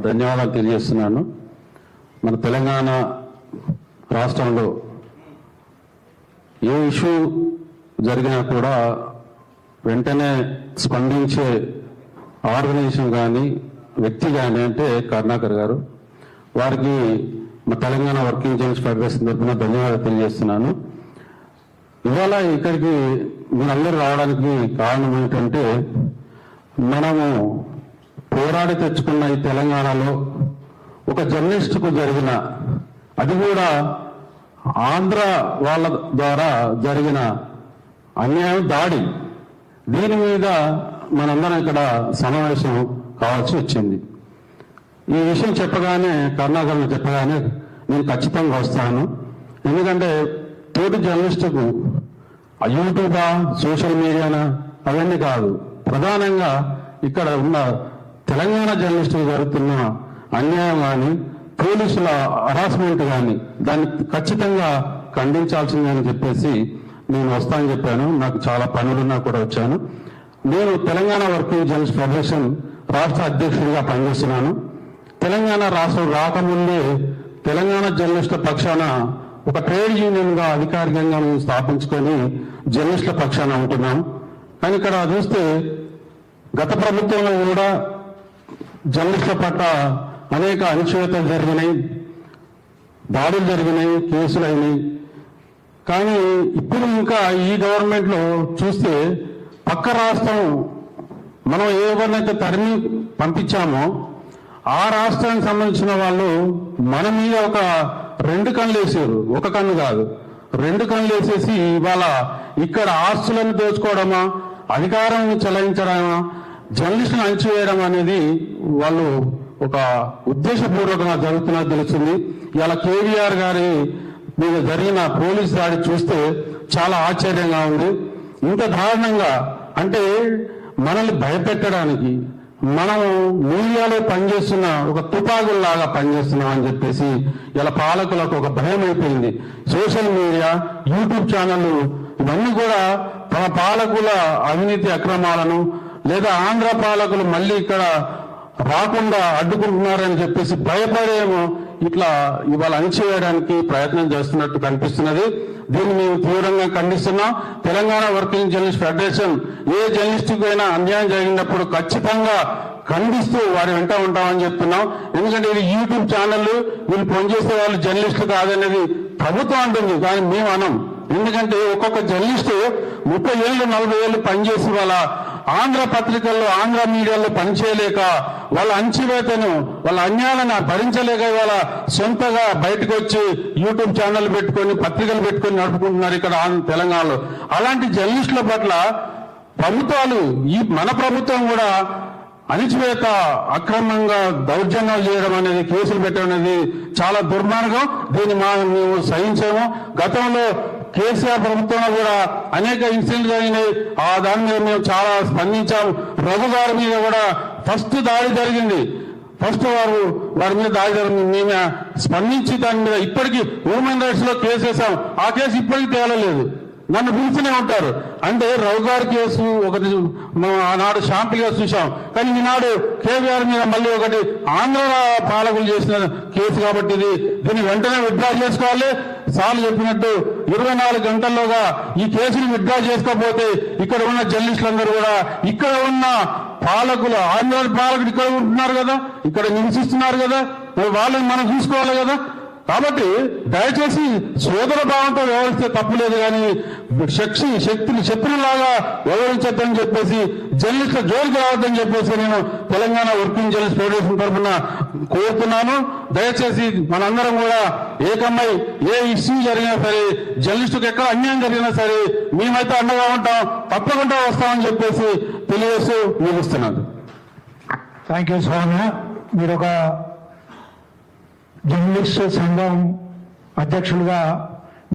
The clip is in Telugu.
ధన్యవాదాలు తెలియజేస్తున్నాను. మన తెలంగాణ రాష్ట్రంలో ఏ ఇష్యూ జరిగినా కూడా వెంటనే స్పందించే ఆర్గనైజేషన్ కానీ వ్యక్తి కానీ అంటే కరుణాకర్ గారు. వారికి మా తెలంగాణ వర్కింగ్ జర్నలిస్ట్ ఫెడరేషన్ తరఫున ధన్యవాదాలు తెలియజేస్తున్నాను. ఇవాళ ఇక్కడికి మీరందరూ రావడానికి కారణం ఏంటంటే, మనము పోరాడి తెచ్చుకున్న ఈ తెలంగాణలో ఒక జర్నలిస్టుకు జరిగిన, అది కూడా ఆంధ్ర వాళ్ళ ద్వారా జరిగిన అన్యాయం, దాడి, దీని మీద మనందరం ఇక్కడ సమావేశం కావాల్సి వచ్చింది. ఈ విషయం చెప్పగానే, కరుణాకర్ చెప్పగానే నేను ఖచ్చితంగా వస్తాను. ఎందుకంటే తోటి జర్నలిస్టుకు యూట్యూబా, సోషల్ మీడియానా అవన్నీ కాదు, ప్రధానంగా ఇక్కడ ఉన్న తెలంగాణ జర్నలిస్టులు జరుగుతున్న అన్యాయం కానీ, పోలీసుల హరాస్మెంట్ కానీ, దాన్ని ఖచ్చితంగా ఖండించాల్సిందని చెప్పేసి నేను వస్తానని చెప్పాను. నాకు చాలా పనులున్నా కూడా వచ్చాను. నేను తెలంగాణ వర్కింగ్ జర్నలిస్ట్ ఫెడరేషన్ రాష్ట్ర అధ్యక్షుడిగా పనిచేస్తున్నాను. తెలంగాణ రాష్ట్రం రాకముందే తెలంగాణ జర్నలిస్టుల పక్షాన ఒక ట్రేడ్ యూనియన్గా అధికారికంగా మేము స్థాపించుకొని జర్నలిస్టుల పక్షాన ఉంటున్నాం. కానీ ఇక్కడ చూస్తే గత ప్రభుత్వంలో కూడా జర్నలిస్టుల పట్ల అనేక అణచివేతలు జరిగినాయి, దాడులు జరిగినాయి, కేసులు అయినాయి. కానీ ఇప్పుడు ఇంకా ఈ గవర్నమెంట్లో చూస్తే పక్క రాష్ట్రం మనం ఎవరినైతే తరిమి పంపించామో ఆ రాష్ట్రానికి సంబంధించిన వాళ్ళు మన మీద ఒక 2 కన్నులు వేసారు. ఒక కన్ను కాదు, 2 కన్నులు వేసేసి ఇవాళ ఇక్కడ ఆస్తులను దోచుకోవడమా, అధికారం చెలాయించడమా, జర్నలిస్టులను అణచివేయడం అనేది వాళ్ళు ఒక ఉద్దేశపూర్వకంగా జరుగుతున్నది తెలుస్తుంది. ఇలా కేవీఆర్ గారి మీద జరిగిన పోలీసు దాడి చూస్తే చాలా ఆశ్చర్యంగా ఉంది. ఇంత దారుణంగా అంటే మనల్ని భయపెట్టడానికి, మనం మీడియాలో పనిచేస్తున్న ఒక తుపాకుల్లాగా పనిచేస్తున్నాం అని చెప్పేసి ఇలా పాలకులకు ఒక భయం అయిపోయింది. సోషల్ మీడియా, యూట్యూబ్ ఛానళ్ళు ఇవన్నీ కూడా తమ పాలకుల అవినీతి అక్రమాలను లేదా ఆంధ్ర పాలకులు మళ్ళీ ఇక్కడ రాకుండా అడ్డుకుంటున్నారని చెప్పేసి భయపడేమో ఇట్లా ఇవాళ అణిచివేయడానికి ప్రయత్నం చేస్తున్నట్టు కనిపిస్తున్నది. దీన్ని మేము తీవ్రంగా ఖండిస్తున్నాం. తెలంగాణ వర్కింగ్ జర్నలిస్ట్ ఫెడరేషన్ ఏ జర్నలిస్టుకు అయినా అన్యాయం జరిగినప్పుడు ఖచ్చితంగా ఖండిస్తూ వారి వెంట ఉంటామని చెప్తున్నాం. ఎందుకంటే ఇది యూట్యూబ్ ఛానళ్ళు, వీళ్ళు పనిచేసే వాళ్ళు జర్నలిస్టులు కాదనేది ప్రభుత్వం అంటుంది, కానీ మేము అనం. ఎందుకంటే ఒక్కొక్క జర్నలిస్టు 30 ఏళ్ళు 40 ఏళ్ళు పనిచేసి వాళ్ళ ఆంధ్ర పత్రికల్లో, ఆంధ్ర మీడియాలో పనిచేయలేక, వాళ్ళ అణచివేతను, వాళ్ళ అన్యాయాలను భరించలేక వాళ్ళ సొంతగా బయటకు వచ్చి యూట్యూబ్ ఛానల్ పెట్టుకొని, పత్రికలు పెట్టుకొని నడుపుకుంటున్నారు ఇక్కడ తెలంగాణలో. అలాంటి జర్నలిస్టుల పట్ల ప్రభుత్వాలు, ఈ మన ప్రభుత్వం కూడా అణచివేత, అక్రమంగా దౌర్జన్యాలు చేయడం అనేది, కేసులు పెట్టడం అనేది చాలా దుర్మార్గం. దీన్ని మేము సహించాము. గతంలో కేసీఆర్ ప్రభుత్వంలో కూడా అనేక ఇన్సిడెంట్లు జరిగినాయి. దాని మీద మేము చాలా స్పందించాము. రఘు గారి మీద కూడా ఫస్ట్ దాడి జరిగింది. ఫస్ట్ వారి మీద దాడి జరిగింది. మేము స్పందించి దాని మీద ఇప్పటికీ హ్యూమన్ రైట్స్ లో కేసు వేసాం. ఆ కేసు ఇప్పటికీ తేలలేదు. నన్ను పిలిచినే ఉంటారు. అంటే రఘు గారి కేసు ఒకటి ఆనాడు శాంతి కేసు చూసాం, కానీ ఈనాడు కేవీఆర్ మీద మళ్ళీ ఒకటి ఆంధ్ర పాలకులు చేసిన కేసు కాబట్టి దీన్ని వెంటనే విత్డ్రా చేసుకోవాలి. సార్లు చెప్పినట్టు 24 గంటల్లోగా ఈ కేసును విత్డ్రా చేసుకోకపోతే ఇక్కడ ఉన్న జర్నలిస్టులందరూ కూడా, ఇక్కడ ఉన్న పాలకులు, ఆంధ్ర పాలకులు ఇక్కడ ఉంటున్నారు కదా, ఇక్కడ నివసిస్తున్నారు కదా, వాళ్ళని మనం చూసుకోవాలి కదా. కాబట్టి దయచేసి సోదర భావంతో వ్యవహరిస్తే తప్పులేదు, కానీ శక్తిని శత్రులాగా వ్యవహరించద్దని చెప్పేసి, జర్నలిస్టుల జోలికి రావద్దని చెప్పేసి నేను తెలంగాణ వర్కింగ్ జర్నలిస్ట్ ఫెడరేషన్ తరఫున కోరుతున్నాను. దయచేసి మనందరం కూడా ఏకమై ఏ ఇష్యూ జరిగినా సరే, జర్నలిస్టుకు ఎక్కడ అన్యాయం జరిగినా సరే మేమైతే అండగా ఉంటాం, తప్పకుండా వస్తామని చెప్పేసి తెలియజేస్తూ ముగిస్తున్నాను. థ్యాంక్ యూ స్వామి. మీరు ఒక జర్నలిస్ట్ సంఘం అధ్యక్షులుగా